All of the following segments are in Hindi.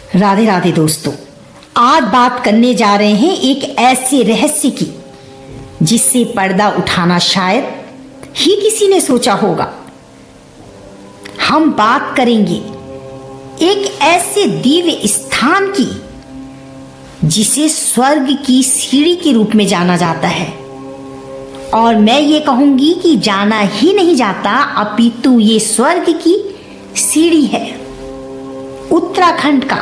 राधे राधे दोस्तों, आज बात करने जा रहे हैं एक ऐसे रहस्य की जिससे पर्दा उठाना शायद ही किसी ने सोचा होगा। हम बात करेंगे एक ऐसे दिव्य स्थान की जिसे स्वर्ग की सीढ़ी के रूप में जाना जाता है, और मैं ये कहूंगी कि जाना ही नहीं जाता अपितु ये स्वर्ग की सीढ़ी है। उत्तराखंड का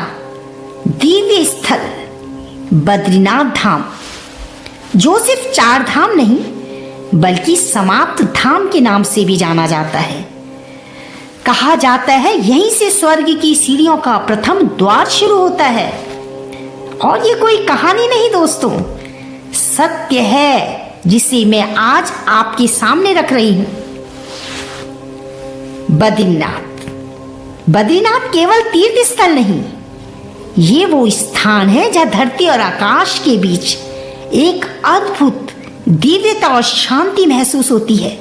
दिव्य स्थल बद्रीनाथ धाम, जो सिर्फ 4 धाम नहीं बल्कि समाप्त धाम के नाम से भी जाना जाता है। कहा जाता है यहीं से स्वर्ग की सीढ़ियों का प्रथम द्वार शुरू होता है। और ये कोई कहानी नहीं दोस्तों, सत्य है जिसे मैं आज आपके सामने रख रही हूं। बद्रीनाथ केवल तीर्थ स्थल नहीं, ये वो स्थान है जहां धरती और आकाश के बीच एक अद्भुत दिव्यता और शांति महसूस होती है।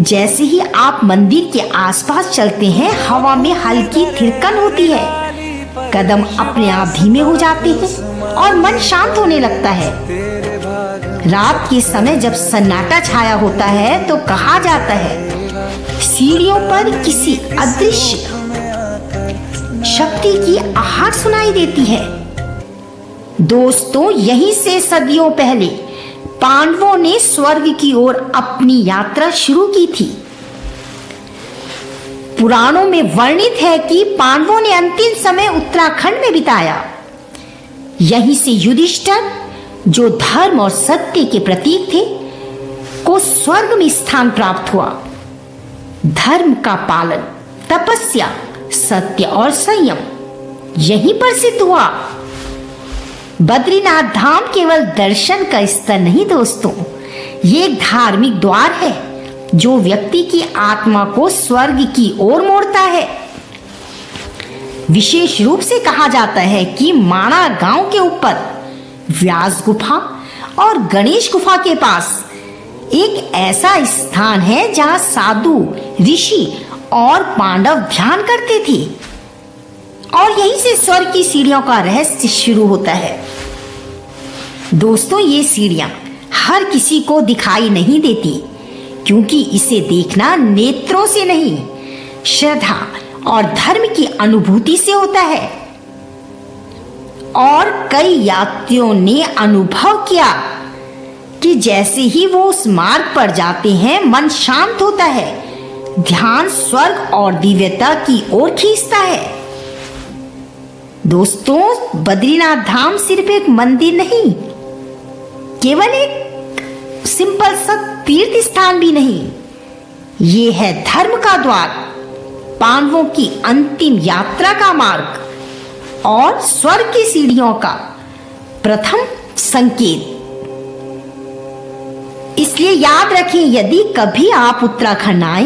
जैसे ही आप मंदिर के आसपास चलते हैं, हवा में हल्की थिरकन होती है, कदम अपने आप धीमे हो जाते हैं और मन शांत होने लगता है। रात के समय जब सन्नाटा छाया होता है तो कहा जाता है सीढ़ियों पर किसी अदृश्य शक्ति की आहट सुनाई देती है। दोस्तों, यहीं से सदियों पहले पांडवों ने स्वर्ग की ओर अपनी यात्रा शुरू की थी। पुराणों में वर्णित है कि पांडवों ने अंतिम समय उत्तराखंड में बिताया। यहीं से युधिष्ठिर, जो धर्म और सत्य के प्रतीक थे, को स्वर्ग में स्थान प्राप्त हुआ। धर्म का पालन, तपस्या, सत्य और संयम यहीं पर सिद्ध हुआ। बद्रीनाथ धाम केवल दर्शन का स्थल नहीं दोस्तों, ये एक धार्मिक द्वार है जो व्यक्ति की आत्मा को स्वर्ग की ओर मोड़ता है। विशेष रूप से कहा जाता है कि माणा गांव के ऊपर व्यास गुफा और गणेश गुफा के पास एक ऐसा स्थान है जहां साधु, ऋषि और पांडव ध्यान करते थे, और यहीं से स्वर्ग की सीढ़ियों का रहस्य शुरू होता है। दोस्तों, ये सीढ़ियां हर किसी को दिखाई नहीं देती, क्योंकि इसे देखना नेत्रों से नहीं, श्रद्धा और धर्म की अनुभूति से होता है। और कई यात्रियों ने अनुभव किया कि जैसे ही वो उस मार्ग पर जाते हैं, मन शांत होता है, ध्यान स्वर्ग और दिव्यता की ओर खींचता है। दोस्तों, बद्रीनाथ धाम सिर्फ एक मंदिर नहीं, केवल एक सिंपल सा तीर्थ स्थान भी नहीं, ये है धर्म का द्वार, पांडवों की अंतिम यात्रा का मार्ग और स्वर्ग की सीढ़ियों का प्रथम संकेत। इसलिए याद रखें, यदि कभी आप उत्तराखंड आए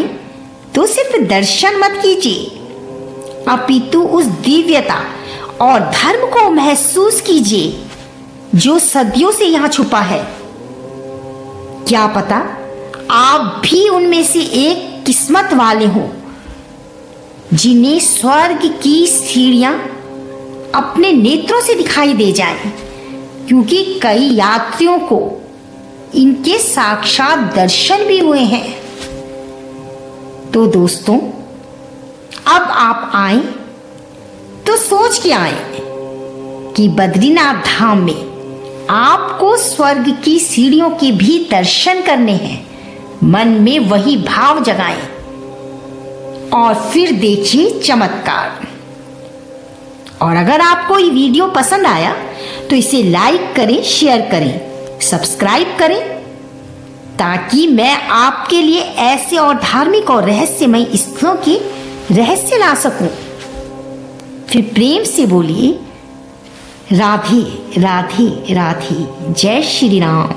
तो सिर्फ दर्शन मत कीजिए, अपितु उस दिव्यता और धर्म को महसूस कीजिए जो सदियों से यहां छुपा है। क्या पता आप भी उनमें से एक किस्मत वाले हो जिन्हें स्वर्ग की सीढ़ियां अपने नेत्रों से दिखाई दे जाएं, क्योंकि कई यात्रियों को इनके साक्षात दर्शन भी हुए हैं। तो दोस्तों, अब आप आए तो सोच के आए कि बद्रीनाथ धाम में आपको स्वर्ग की सीढ़ियों के भी दर्शन करने हैं। मन में वही भाव जगाएं और फिर देखिए चमत्कार। और अगर आपको ये वीडियो पसंद आया तो इसे लाइक करें, शेयर करें, सब्सक्राइब करें, ताकि मैं आपके लिए ऐसे और धार्मिक और रहस्यमय स्थलों के रहस्य ला सकूं। फिर प्रेम से बोलिए राधे राधे राधे। जय श्री राम।